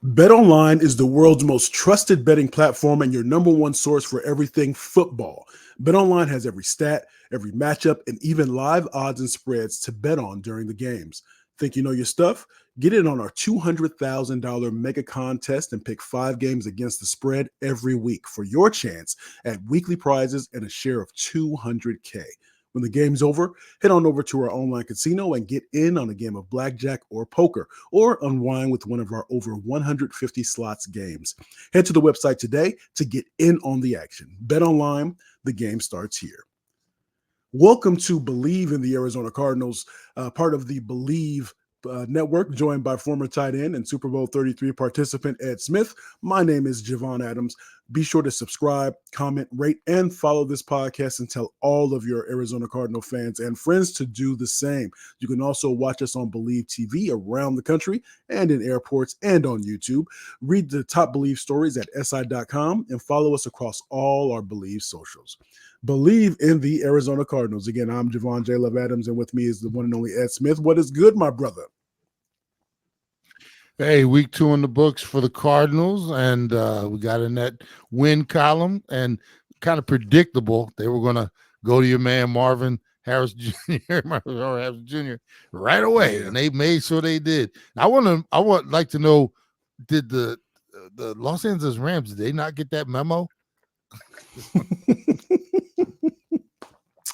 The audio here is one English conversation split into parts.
BetOnline is the world's most trusted betting platform and your number one source for everything football. BetOnline has every stat, every matchup, and even live odds and spreads to bet on during the games. Think you know your stuff? Get in on our $200,000 mega contest and pick 5 games against the spread every week for your chance at weekly prizes and a share of $200K. When the game's over, head on over to our online casino and get in on a game of blackjack or poker, or unwind with one of our over 150 slots games. Head to the website today to get in on the action. Bet online, the game starts here. Welcome to Bleav in the Arizona Cardinals, part of the Bleav network, joined by former tight end and Super Bowl 33 participant Ed Smith. My name is Javon Adams. Be sure to subscribe, comment, rate, and follow this podcast and tell all of your Arizona Cardinal fans and friends to do the same. You can also watch us on Bleav TV around the country and in airports and on YouTube. Read the top Bleav stories at si.com and follow us across all our Bleav socials. Bleav in the Arizona Cardinals. Again, I'm Javon J. Love Adams, and with me is the one and only Ed Smith. What is good, my brother? Hey, week 2 in the books for the Cardinals, and we got in that win column, and kind of predictable. They were going to go to your man Marvin Harrison Jr. right away, and they made sure they did. I would like to know, did the Los Angeles Rams, did they not get that memo?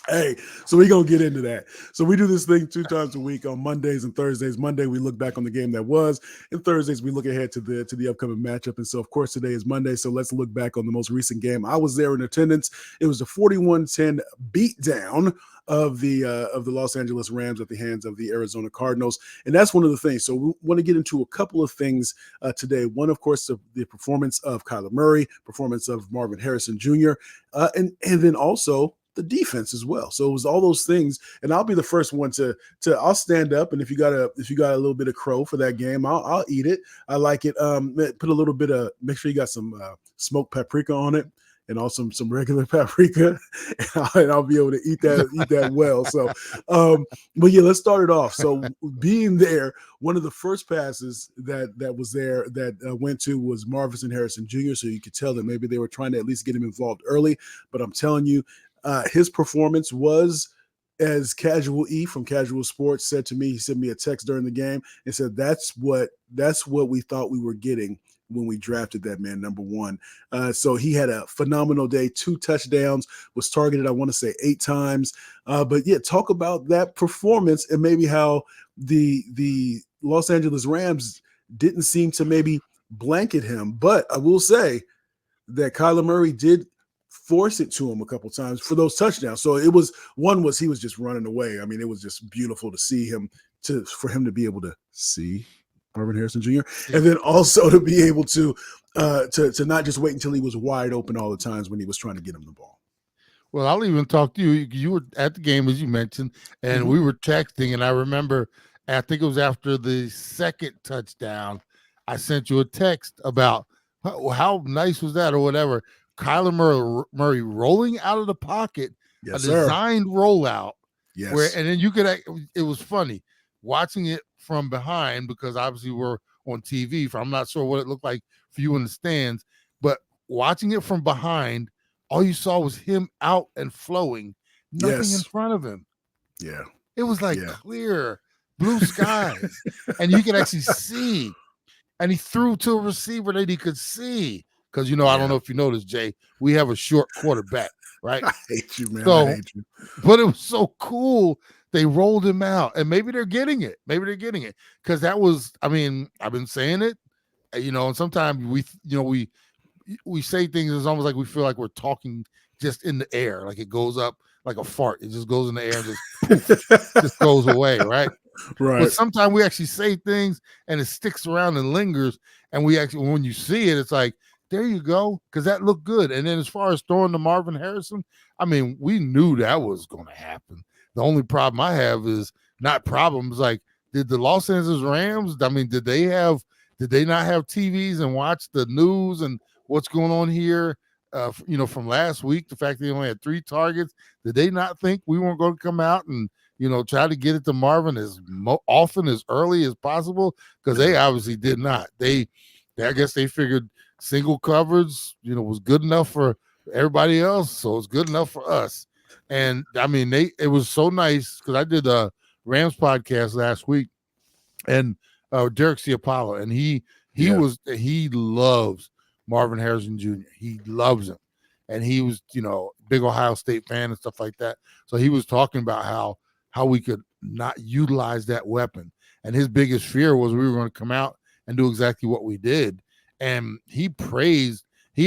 Hey, so we're going to get into that. So we do this thing 2 times a week on Mondays and Thursdays. Monday, we look back on the game that was. And Thursdays, we look ahead to the upcoming matchup. And so, of course, today is Monday. So let's look back on the most recent game. I was there in attendance. It was a 41-10 beatdown of the Los Angeles Rams at the hands of the Arizona Cardinals. And that's one of the things. So we want to get into a couple of things today. One, of course, the performance of Kyler Murray, performance of Marvin Harrison Jr., and then also the defense as well. So it was all those things, and I'll be the first one to I'll stand up, and if you got a little bit of crow for that game, I'll eat it. I like it. Put a little bit of, make sure you got some smoked paprika on it, and also some regular paprika, and I'll be able to eat that well. So, but yeah, let's start it off. So being there, one of the first passes that was there that went to was Marvin Harrison Jr. So you could tell that maybe they were trying to at least get him involved early. But I'm telling you, his performance was, as Casual E from Casual Sports said to me. He sent me a text during the game and said, that's what we thought we were getting when we drafted that man, number 1. So he had a phenomenal day, 2 touchdowns, was targeted, I want to say 8 times. But yeah, talk about that performance and maybe how the Los Angeles Rams didn't seem to maybe blanket him. But I will say that Kyler Murray did force it to him a couple times for those touchdowns. So he was just running away. I mean, it was just beautiful to see him, for him to be able to see Marvin Harrison Jr. and then also to be able to not just wait until he was wide open all the times when he was trying to get him the ball. Well, I'll even talk to you. You were at the game, as you mentioned, and we were texting, and I remember, I think it was after the second touchdown, I sent you a text about how nice was that or whatever. Kyler Murray rolling out of the pocket, yes, a designed rollout. Yes. And then it was funny watching it from behind, because obviously we're on TV. I'm not sure what it looked like for you in the stands, but watching it from behind, all you saw was him out and flowing, nothing in front of him. Yeah. It was like clear blue skies, and you could actually see. And he threw to a receiver that he could see. Because, I don't know if you noticed, Jay, we have a short quarterback, right? I hate you, man. So, I hate you. But it was so cool. They rolled him out, and maybe they're getting it. Because that was, I've been saying it, and sometimes we say things, it's almost like we feel like we're talking just in the air, like it goes up like a fart. It just goes in the air and just poof, just goes away, right? Right. But sometimes we actually say things and it sticks around and lingers, and when you see it, it's like, there you go, because that looked good. And then as far as throwing to Marvin Harrison, we knew that was going to happen. The only problem I have is not problems. Like, did the Los Angeles Rams, did they not have TVs and watch the news and what's going on here, from last week, the fact that they only had 3 targets? Did they not think we weren't going to come out and, try to get it to Marvin as often, as early as possible? Because they obviously did not. They I guess they figured single coverage, was good enough for everybody else, so it's good enough for us. And I mean, it was so nice because I did a Rams podcast last week, and Derek Ciapala, and he loves Marvin Harrison Jr. He loves him, and he was big Ohio State fan and stuff like that. So he was talking about how we could not utilize that weapon, and his biggest fear was we were going to come out and do exactly what we did. And he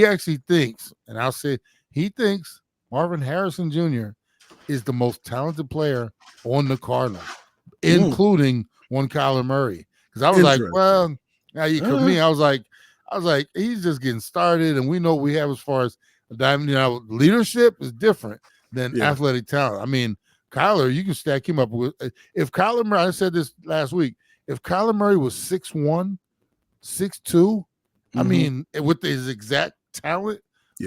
actually thinks, and I'll say he thinks Marvin Harrison Jr. is the most talented player on the Cardinals, including one Kyler Murray. Because I was like, well, for me, I was like, he's just getting started, and we know what we have as far as leadership is different than athletic talent. I mean, Kyler, you can stack him up with if Kyler Murray. I said this last week. If Kyler Murray was 6'1", 6'2", I mean, with his exact talent,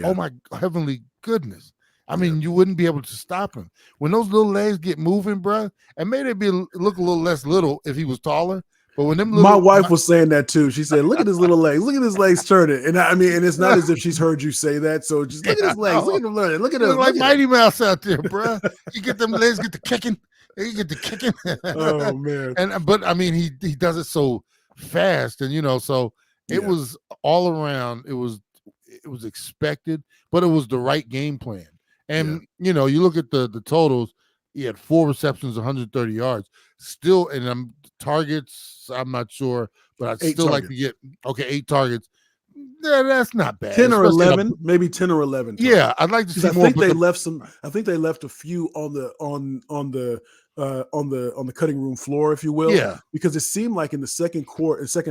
oh my heavenly goodness. I mean, you wouldn't be able to stop him. When those little legs get moving, bro, and maybe it'd look a little less little if he was taller. But when my wife was saying that too. She said, "Look at his little legs. Look at his legs turning." And and it's not as if she's heard you say that. So just look at his legs. Look at him learning. Look at him. Like Mighty Mouse out there, bro. You get them legs, get the kicking. You get the kicking. Oh man! But I mean, he does it so fast, and so it was all around. It was expected, but it was the right game plan. And you look at the totals. He had 4 receptions, 130 yards. Still, and targets, I'm not sure, but I'd still like to get 8 targets. Yeah, that's not bad. 10 or 11, maybe 10 or 11. Targets. Yeah, I'd like to see more. I think they left a few on the cutting room floor, if you will. Yeah. Because it seemed like in the second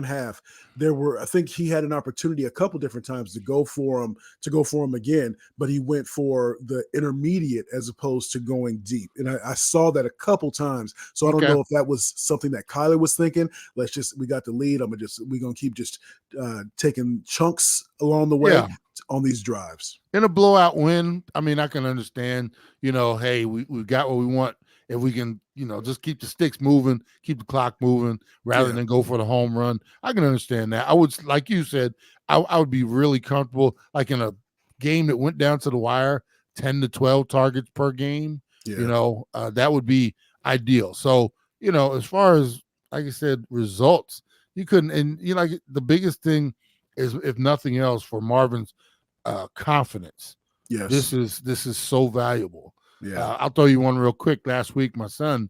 half, I think he had an opportunity a couple different times to go for him again, but he went for the intermediate as opposed to going deep. And I saw that a couple times. So I don't know if that was something that Kyler was thinking. We got the lead. We're going to keep just taking chunks along the way on these drives. In a blowout win, I mean, I can understand, hey, we got what we want. If we can, just keep the sticks moving, keep the clock moving rather than go for the home run. I can understand that. I would, like you said, I would be really comfortable, like in a game that went down to the wire, 10 to 12 targets per game, that would be ideal. So, as far as, like I said, results, you couldn't, and the biggest thing is, if nothing else, for Marvin's confidence. Yes. This is so valuable. Yeah, I'll throw you one real quick. Last week, my son,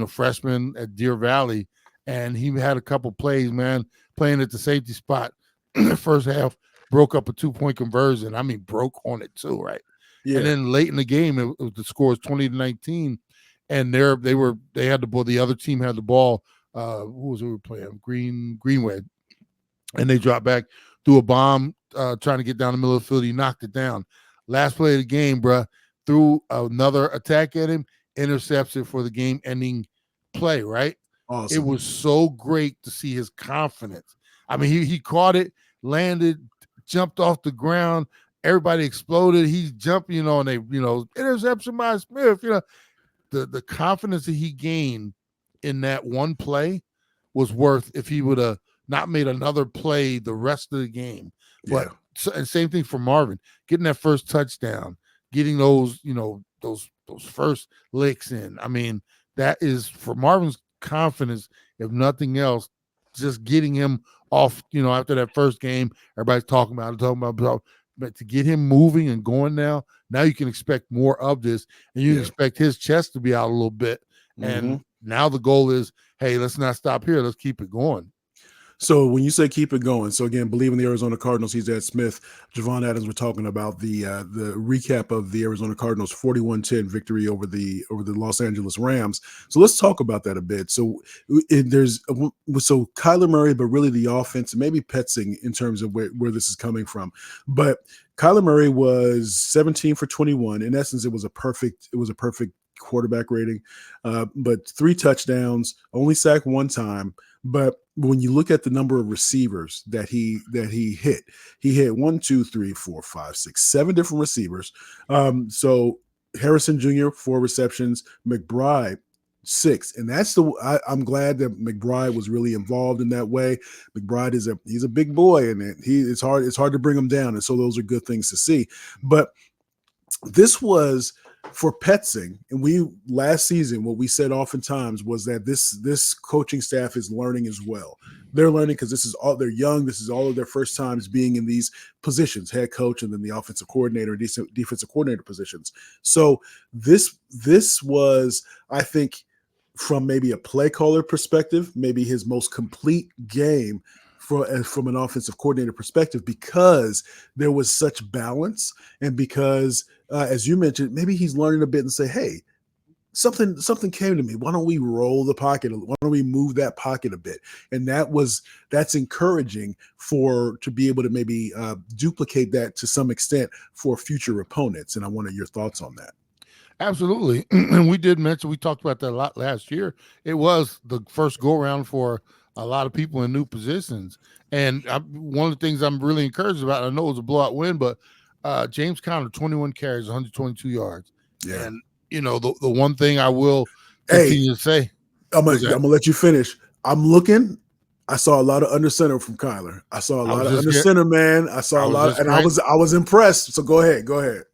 freshman at Deer Valley, and he had a couple plays, man, playing at the safety spot. First half, broke up a 2-point conversion. I mean, broke on it too, right? Yeah. And then late in the game, the score was 20-19, and they had the ball. The other team had the ball. Who was we were playing? Greenway, and they dropped back, threw a bomb, trying to get down the middle of the field. He knocked it down. Last play of the game, bruh. Threw another attack at him, intercepted for the game-ending play, right? Awesome. It was so great to see his confidence. I mean, he caught it, landed, jumped off the ground. Everybody exploded. He jumped, and they, interception by Smith. The confidence that he gained in that one play was worth if he would have not made another play the rest of the game. But and same thing for Marvin, getting that first touchdown. Getting those, those first licks in. I mean, that is for Marvin's confidence, if nothing else, just getting him off, after that first game, everybody's talking about, but to get him moving and going now you can expect more of this, and you expect his chest to be out a little bit. And now the goal is, hey, let's not stop here. Let's keep it going. So when you say keep it going, so again, Bleav in the Arizona Cardinals. He's at Smith. Javon Adams, we're talking about the recap of the Arizona Cardinals 41-10 victory over the Los Angeles Rams. So let's talk about that a bit. So so Kyler Murray, but really the offense, and maybe Petzing in terms of where this is coming from. But Kyler Murray was 17 for 21. In essence, it was a perfect quarterback rating, but 3 touchdowns, only sacked 1 time. But when you look at the number of receivers that he hit 1, 2, 3, 4, 5, 6, 7 different receivers. So Harrison Jr. 4 receptions, McBride 6, and that's I'm glad that McBride was really involved in that way. McBride he's a big boy, and it's hard to bring him down, and so those are good things to see. But this was for Petzing, and last season what we said oftentimes was that this coaching staff is learning as well. They're learning because they're young. This is all of their first times being in these positions, head coach, and then the offensive coordinator, defensive coordinator positions. So this was, I think, from maybe a play caller perspective, maybe his most complete game from an offensive coordinator perspective, because there was such balance, and because, as you mentioned, maybe he's learning a bit and say, hey, something came to me. Why don't we roll the pocket? Why don't we move that pocket a bit? And that's encouraging to be able to maybe duplicate that to some extent for future opponents. And I wanted your thoughts on that. Absolutely. And we talked about that a lot last year. It was the first go around for a lot of people in new positions. And one of the things I'm really encouraged about, I know it was a blowout win, but James Conner, 21 carries, 122 yards. Yeah. And, the one thing I will continue to say. I'm going to let you finish. I'm looking. I saw a lot of under center from Kyler. I saw a lot of under center, man. I saw a lot, and I was impressed. So go ahead.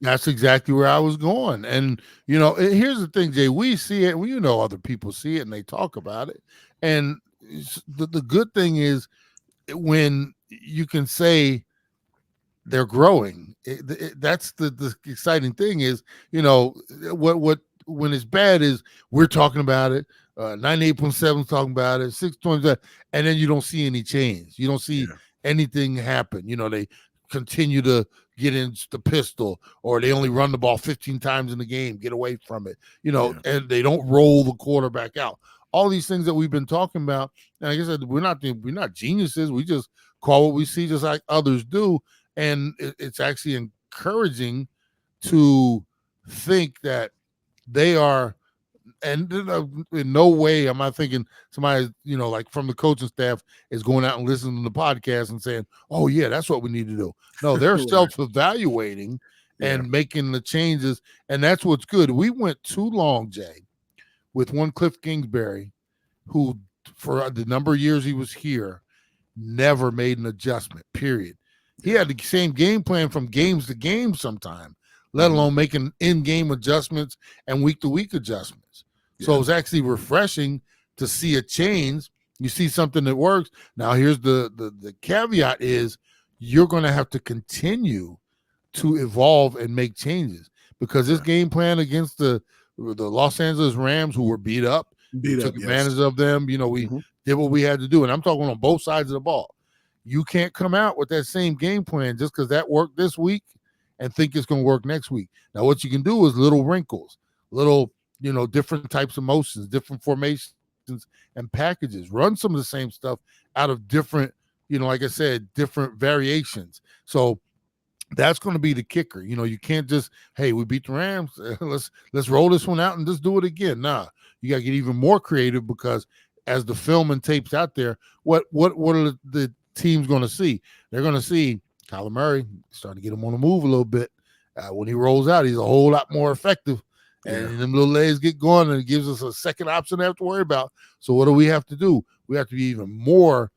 That's exactly where I was going. And here's the thing, Jay. We see it. Other people see it and they talk about it. And the good thing is when you can say they're growing. That's the exciting thing is what when it's bad is we're talking about it. 98.7 talking about it, 620, and then you don't see any change. You don't see anything happen. They continue to get in the pistol, or they only run the ball 15 times in the game, get away from it, and they don't roll the quarterback out. All these things that we've been talking about. And like I said, we're not geniuses. We just call what we see just like others do. And it's actually encouraging to think that they are. And in no way am I thinking somebody, like from the coaching staff is going out and listening to the podcast and saying, oh, yeah, that's what we need to do. No, they're self-evaluating and making the changes. And that's what's good. We went too long, Jay, with one Cliff Kingsbury, who for the number of years he was here, never made an adjustment, period. He had the same game plan from games to game sometime, let alone making in-game adjustments and week-to-week adjustments. So it was actually refreshing to see a change. You see something that works. Now, here's the caveat is you're going to have to continue to evolve and make changes, because this game plan against the Los Angeles Rams, who were beat up, took advantage of them. We did what we had to do. And I'm talking on both sides of the ball. You can't come out with that same game plan just because that worked this week and think it's going to work next week. Now, what you can do is little wrinkles, little different types of motions, different formations and packages. Run some of the same stuff out of different, like I said, different variations. So that's going to be the kicker. You can't just, hey, we beat the Rams. Let's roll this one out and just do it again. Nah, you got to get even more creative, because as the film and tapes out there, what are the teams going to see? They're going to see Kyler Murray starting to get him on the move a little bit. When he rolls out, he's a whole lot more effective. And them little legs get going, and it gives us a second option to have to worry about. So what do we have to do? We have to be even more,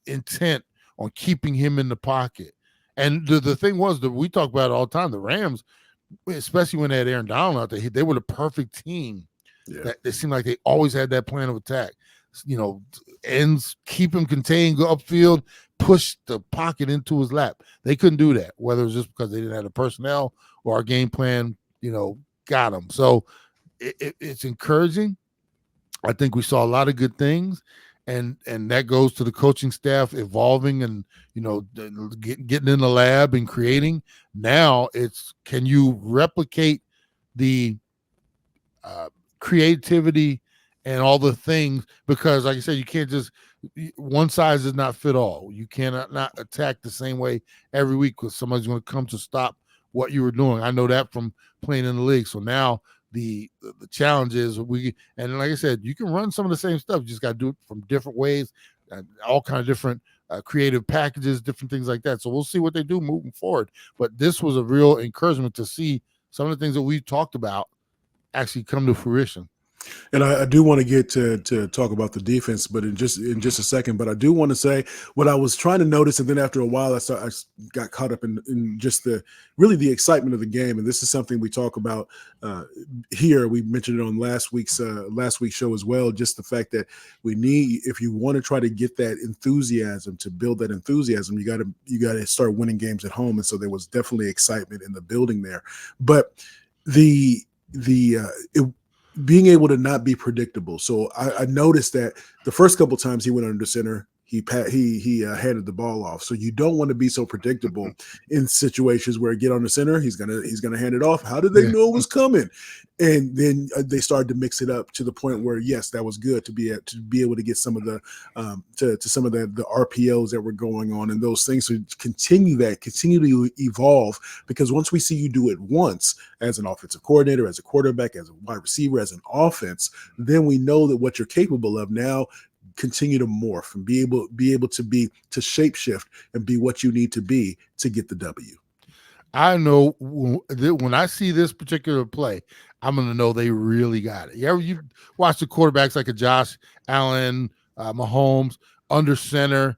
intent on keeping him in the pocket. And the thing was that we talk about it all the time. The Rams, especially when they had Aaron Donald out there, they were the perfect team. That they seemed like they always had that plan of attack. Ends, keep him contained, go upfield, push the pocket into his lap. They couldn't do that, whether it was just because they didn't have the personnel or our game plan, got them. So it's encouraging. I think we saw a lot of good things, and that goes to the coaching staff evolving and, getting in the lab and creating. Now it's, can you replicate the creativity and all the things? Because like I said, you can't just, one size does not fit all. You cannot not attack the same way every week, because somebody's going to come to stop what you were doing. I know that from playing in the league. So now the challenge is and like I said, you can run some of the same stuff. You just got to do it from different ways, all kind of different creative packages, different things like that. So we'll see what they do moving forward. But this was a real encouragement to see some of the things that we've talked about actually come to fruition. And I do want to get to talk about the defense, but in just a second. But I do want to say what I was trying to notice, and then after a while, I got caught up in just the excitement of the game. And this is something we talk about here. We mentioned it on last week's show as well. Just the fact that we need, if you want to try to get that enthusiasm, to build that enthusiasm, you got to start winning games at home. And so there was definitely excitement in the building there. But being able to not be predictable. So I noticed that the first couple times he went under center, he handed the ball off. So you don't want to be so predictable in situations where get on the center, he's gonna hand it off. How did they know it was coming? And then they started to mix it up to the point where, yes, that was good to be able to get some of the to some of the RPOs that were going on and those things. So continue to evolve, because once we see you do it once as an offensive coordinator, as a quarterback, as a wide receiver, as an offense, then we know that what you're capable of now. Continue to morph and be able to shape shift and be what you need to be to get the W. I know when I see this particular play, I'm going to know they really got it. You watch the quarterbacks like a Josh Allen, Mahomes, under center,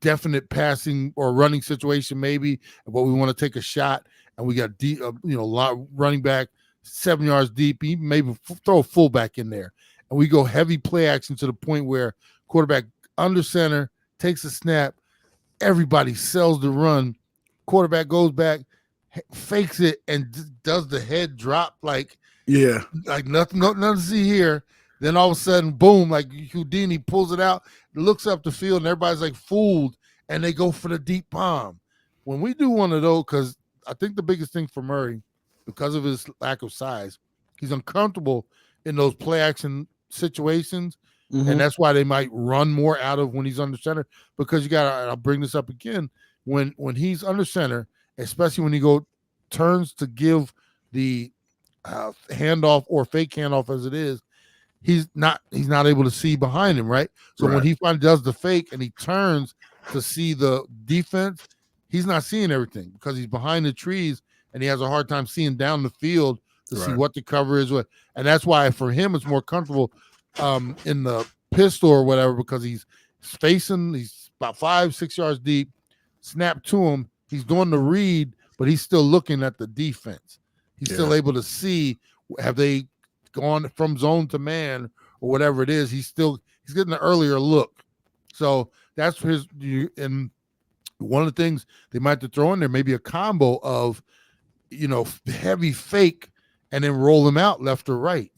definite passing or running situation maybe, but we want to take a shot, and we got deep, running back 7 yards deep, even maybe throw a fullback in there, and we go heavy play action to the point where quarterback under center takes a snap, everybody sells the run, quarterback goes back, fakes it, and does the head drop like nothing to see here. Then all of a sudden, boom, like Houdini pulls it out, looks up the field, and everybody's like fooled, and they go for the deep bomb. When we do one of those, because I think the biggest thing for Murray, because of his lack of size, he's uncomfortable in those play action situations. Mm-hmm. And that's why they might run more out of when he's under center, because I'll bring this up again, when he's under center, especially when he turns to give the handoff or fake handoff as it is, he's not able to see behind him, right? So when he finally does the fake and he turns to see the defense, he's not seeing everything because he's behind the trees, and he has a hard time seeing down the field to see what the cover is. And that's why for him it's more comfortable in the pistol or whatever, because he's about 5-6 yards deep, snap to him, he's doing the read, but he's still looking at the defense. He's still able to see, have they gone from zone to man or whatever it is. He's getting an earlier look. So that's and one of the things they might have to throw in there, maybe a combo of, heavy fake and then roll him out left or right.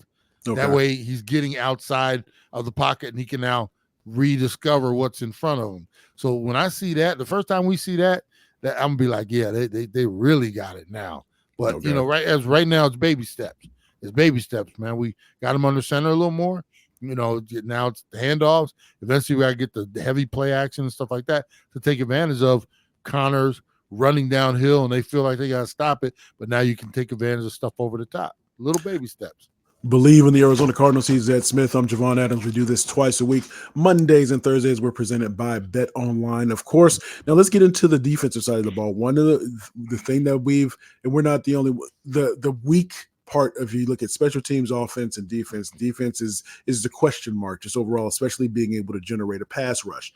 Okay. That way he's getting outside of the pocket and he can now rediscover what's in front of him. So when I see that, the first time we see that I'm gonna be like, yeah, they really got it now. But right now it's baby steps. It's baby steps, man. We got him under center a little more. Now it's the handoffs. Eventually we gotta get the heavy play action and stuff like that to take advantage of Connors running downhill, and they feel like they gotta stop it. But now you can take advantage of stuff over the top. Little baby steps. Bleav in the Arizona Cardinals. He's Ed Smith. I'm Javon Adams. We do this twice a week. Mondays and Thursdays we're presented by Bet Online, of course. Now let's get into the defensive side of the ball. One of the thing that we're not the only, the weak part of, you look at special teams, offense, and defense. Defense is the question mark just overall, especially being able to generate a pass rush.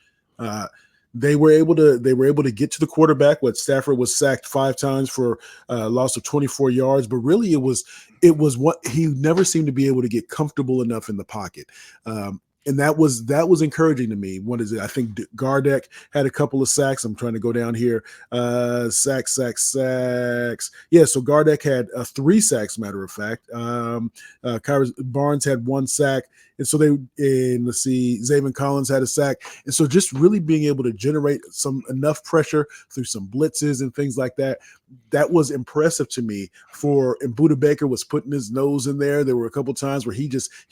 They were able to get to the quarterback. Stafford was sacked 5 times for a loss of 24 yards, but really it was what he never seemed to be able to get comfortable enough in the pocket. And that was encouraging to me. What is it? I think Gardeck had a couple of sacks. I'm trying to go down here. Sacks. Yeah, so Gardeck had 3 sacks, matter of fact. Kyrie Barnes had 1 sack. And so let's see, Zaven Collins had a sack. And so just really being able to generate enough pressure through some blitzes and things like that, that was impressive to me. And Budda Baker was putting his nose in there. There were a couple times where he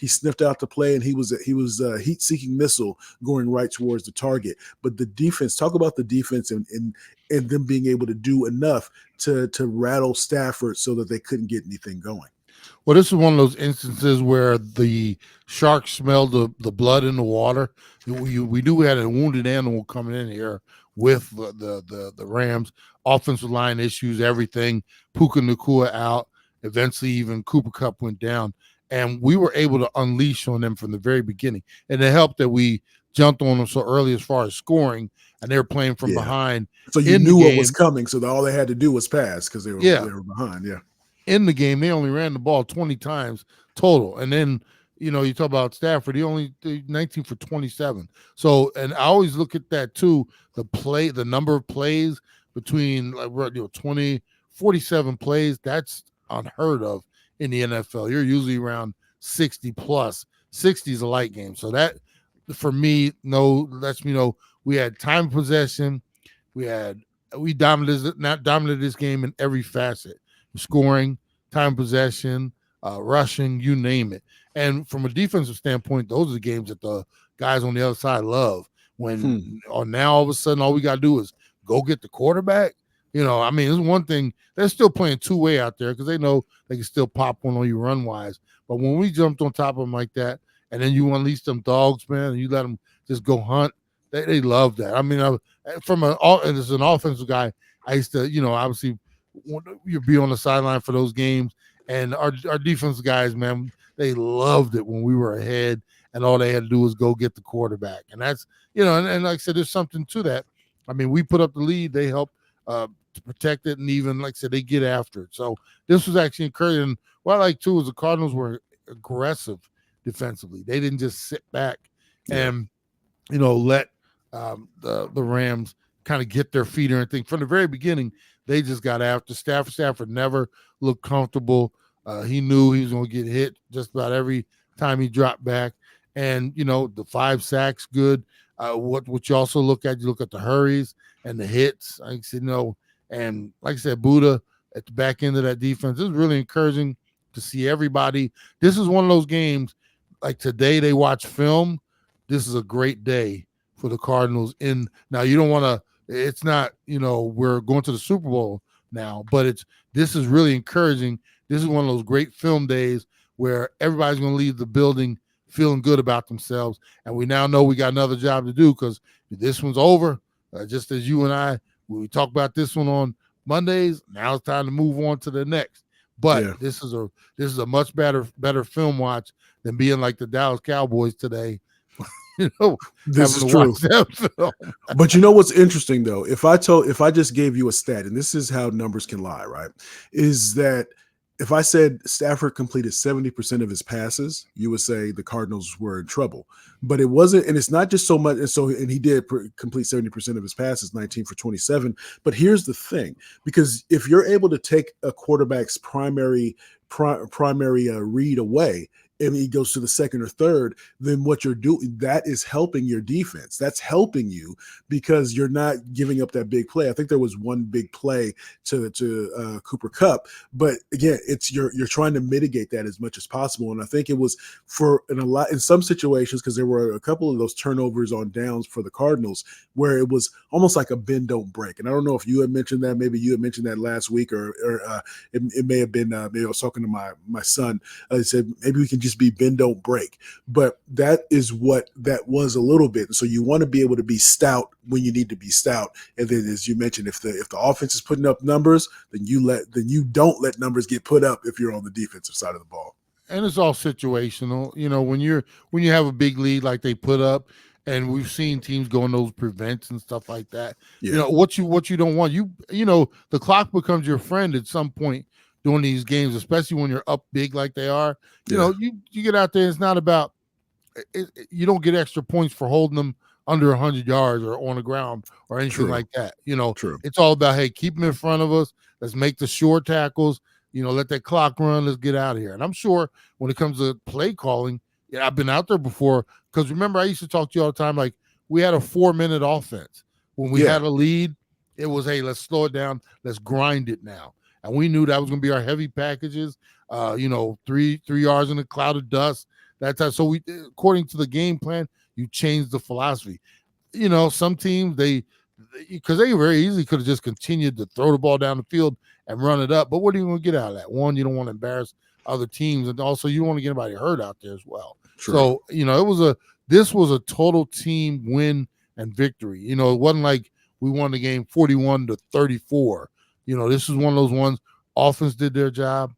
sniffed out the play, and he was a heat-seeking missile going right towards the target. But the defense, talk about the defense and them being able to do enough to rattle Stafford so that they couldn't get anything going. Well, this is one of those instances where the sharks smelled the blood in the water. We knew we had a wounded animal coming in here with the Rams. Offensive line issues, everything. Puka Nacua out. Eventually, even Cooper Kupp went down, and we were able to unleash on them from the very beginning. And it helped that we jumped on them so early as far as scoring, and they were playing from behind. So you in knew the what was game. coming, so all they had to do was pass because they were behind. Yeah. In the game, they only ran the ball 20 times total. And then, you talk about Stafford, he only 19 for 27. So, and I always look at that too, the number of plays between 20, 47 plays, that's unheard of in the NFL. You're usually around 60 plus. 60 is a light game. So that, for me, lets me know we had time of possession. We dominated this game in every facet. Scoring, time possession, rushing, you name it. And from a defensive standpoint, those are the games that the guys on the other side love. When now all of a sudden all we got to do is go get the quarterback. It's one thing. They're still playing two-way out there because they know they can still pop one on you run-wise. But when we jumped on top of them like that, and then you unleash them dogs, man, and you let them just go hunt, they love that. As an offensive guy, I used to, obviously, you'd be on the sideline for those games, and our defensive guys, man, they loved it when we were ahead, and all they had to do was go get the quarterback, and that's and like I said, there's something to that. We put up the lead, they helped to protect it, and even like I said, they get after it. So this was actually encouraging. What I like too was the Cardinals were aggressive defensively. They didn't just sit back and let the Rams kind of get their feet or anything. From the very beginning, they just got after Stafford. Stafford never looked comfortable. He knew he was going to get hit just about every time he dropped back. And, the 5 sacks, good. What you also look at the hurries and the hits. Like I said, and like I said, Buddha at the back end of that defense. It was really encouraging to see everybody. This is one of those games, like today they watch film. This is a great day for the Cardinals. Now you don't want to, it's not, we're going to the Super Bowl now, but this is really encouraging. This is one of those great film days where everybody's going to leave the building feeling good about themselves. And we now know we got another job to do because this one's over. Just as you and I, we talk about this one on Mondays, now it's time to move on to the next. But this is a much better film watch than being like the Dallas Cowboys today. This is true. But you know what's interesting though? If I just gave you a stat, and this is how numbers can lie, right? Is that if I said Stafford completed 70% of his passes, you would say the Cardinals were in trouble. But it wasn't, and it's not just so much. And he did complete 70% of his passes, 19 for 27. But here's the thing, because if you're able to take a quarterback's primary read away, and he goes to the second or third, then what you're doing, that is helping your defense. That's helping you because you're not giving up that big play. I think there was one big play to Cooper Kupp, but again, you're trying to mitigate that as much as possible. And I think it was in some situations, because there were a couple of those turnovers on downs for the Cardinals where it was almost like a bend don't break. And I don't know if you had mentioned that, maybe you had mentioned that last week, or it may have been maybe I was talking to my son. I said maybe we can just be bend don't break, but that is what that was a little bit. And so you want to be able to be stout when you need to be stout. And then, as you mentioned, if the offense is putting up numbers, then you don't let numbers get put up if you're on the defensive side of the ball. And it's all situational. When you have a big lead like they put up, and we've seen teams go in those prevents and stuff like that. Yeah. What you don't want, the clock becomes your friend at some point during these games, especially when you're up big like they are. You get out there, it's not about you don't get extra points for holding them under 100 yards or on the ground or anything like that. True. It's all about, hey, keep them in front of us. Let's make the short tackles. Let that clock run. Let's get out of here. And I'm sure when it comes to play calling, I've been out there before, because remember, I used to talk to you all the time, like we had a 4-minute offense. When we had a lead, it was, hey, let's slow it down. Let's grind it now. And we knew that was going to be our heavy packages, 3 yards in a cloud of dust. That's how. So we, according to the game plan, you change the philosophy. Some teams, because they very easily could have just continued to throw the ball down the field and run it up. But what are you going to get out of that? One, you don't want to embarrass other teams, and also you don't want to get anybody hurt out there as well. Sure. So this was a total team win and victory. It wasn't like we won the game 41-34. This is one of those ones. Offense did their job.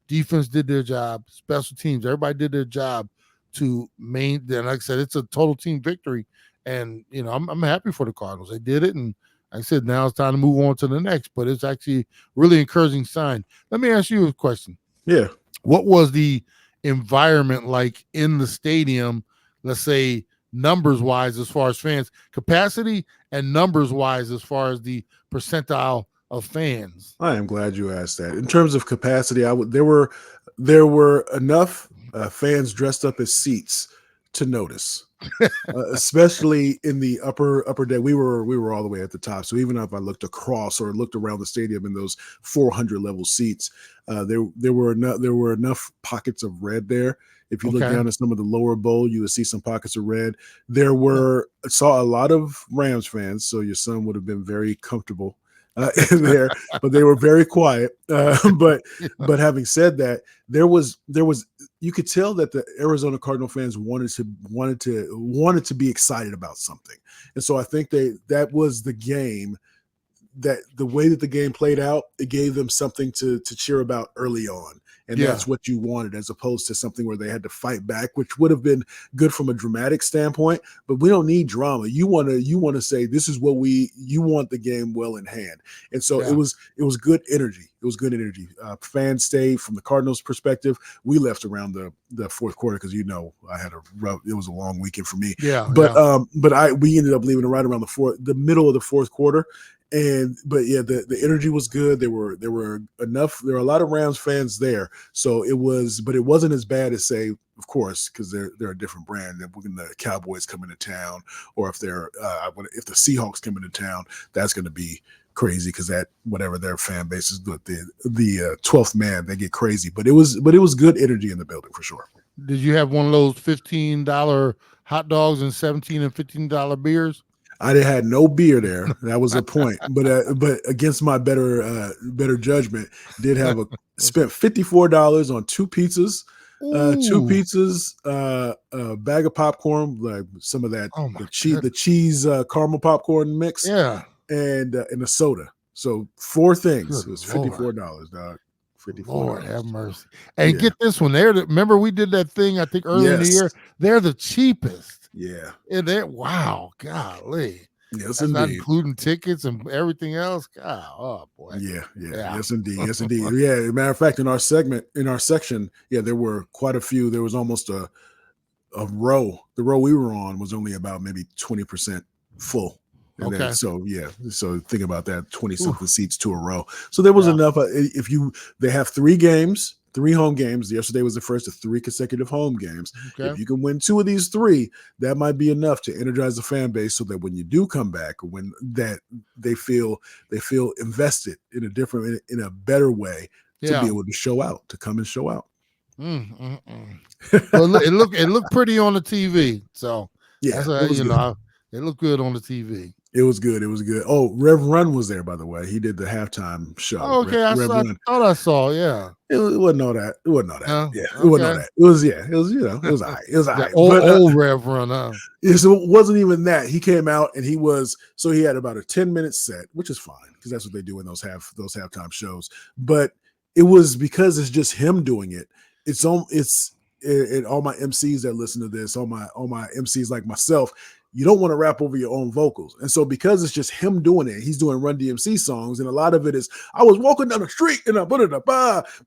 Defense did their job. Special teams, everybody did their job to maintain. Like I said, it's a total team victory. And, I'm happy for the Cardinals. They did it. And like I said, now it's time to move on to the next. But it's actually really encouraging sign. Let me ask you a question. Yeah. What was the environment like in the stadium, let's say numbers wise, as far as fans, capacity, and numbers wise, as far as the percentile of fans? I am glad you asked that. In terms of capacity, there were enough fans dressed up as seats to notice, especially in the upper deck. We were all the way at the top. So even if I looked across or looked around the stadium in those 400 level seats, there were enough pockets of red there. If you look down at some of the lower bowl, you would see some pockets of red. Saw a lot of Rams fans, so your son would have been very comfortable in there, but they were very quiet. But having said that, there was you could tell that the Arizona Cardinal fans wanted to be excited about something, and so I think that was the game. That the way that the game played out, it gave them something to cheer about early on. And that's what you wanted, as opposed to something where they had to fight back, which would have been good from a dramatic standpoint. But we don't need drama. You want to say this is what you want the game well in hand. And so it was good energy. It was good energy. Fans stayed. From the Cardinals' perspective, we left around the fourth quarter because it was a long weekend for me. But we ended up leaving right around the middle of the fourth quarter. The energy was good. There were a lot of Rams fans there. So it wasn't as bad as, say, of course, because they're a different brand. That when the Cowboys come into town, or if the Seahawks come into town, that's going to be crazy, because that whatever their fan base is, the 12th man, they get crazy. But it was good energy in the building for sure. Did you have one of those $15 hot dogs and $17 and $15 beers? I had no beer there. That was a point. But against my better judgment, spent $54 on two pizzas, a bag of popcorn, like some of that the cheese caramel popcorn mix, and a soda. So 4 things. It was $54, dog. $54. Lord have mercy. And get this one. Remember we did that thing, I think, earlier in the year. They're the cheapest. Yeah. And wow, golly. Yes, that's indeed. Not including tickets and everything else. God, oh boy. Yeah. Yes, indeed. Yes, indeed. Yeah. As a matter of fact, in our section, there were quite a few. There was almost a row. The row we were on was only about maybe 20% full. And so think about that, 20-something seats to a row. So there was enough. They have 3 home games. Yesterday was the first of 3 consecutive home games. If you can win 2 of these 3, that might be enough to energize the fan base, so that when you do come back, when that they feel invested in a better way to be able to come and show out. Well, it looked pretty on the TV. So it looked good on the TV. It was good. Oh, Rev Run was there, by the way. He did the halftime show. Oh, okay. I thought I saw. Yeah. It wasn't all that. It wasn't all that. It wasn't all that. It was all right. It was all right. Old Rev Run, huh? So it wasn't even that. He came out and he had about a 10-minute set, which is fine, because that's what they do in those halftime shows. But it was because it's just him doing it. And all my MCs that listen to this, all my MCs like myself, you don't want to rap over your own vocals. And so because it's just him doing it, he's doing Run DMC songs. And a lot of it is, I was walking down the street and I put it up,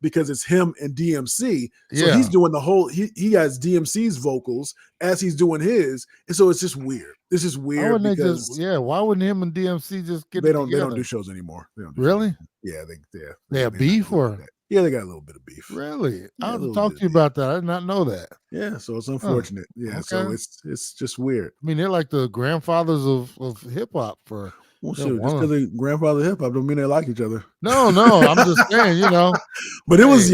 because it's him and DMC. So he's doing he has DMC's vocals as he's doing his. And so it's just weird. It's just weird because why wouldn't him and DMC just get they don't do shows anymore. They don't do really? Shows. They have beef, or yeah, they got a little bit of beef. Really? I'll have to talk to you about that. I did not know that. Yeah, so it's unfortunate. So it's just weird. I mean, they're like the grandfathers of hip hop for. Well, shoot, just because they grandfather hip hop don't mean they like each other. No, I'm just saying, But it was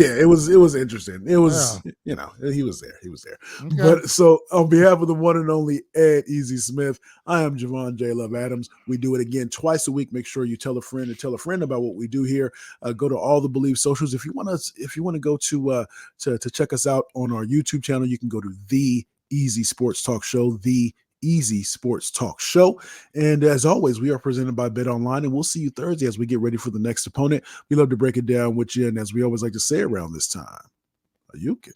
interesting. It was, he was there. Okay. But so on behalf of the one and only Ed Easy Smith, I am Javon J. Love Adams. We do it again twice a week. Make sure you tell a friend about what we do here. Go to all the Bleav socials. If you want to go to check us out on our YouTube channel, you can go to The Easy Sports Talk Show, The easy sports talk show. And as always, we are presented by Bet Online, and we'll see you Thursday as we get ready for the next opponent. We love to break it down with you. And as we always like to say around this time, you can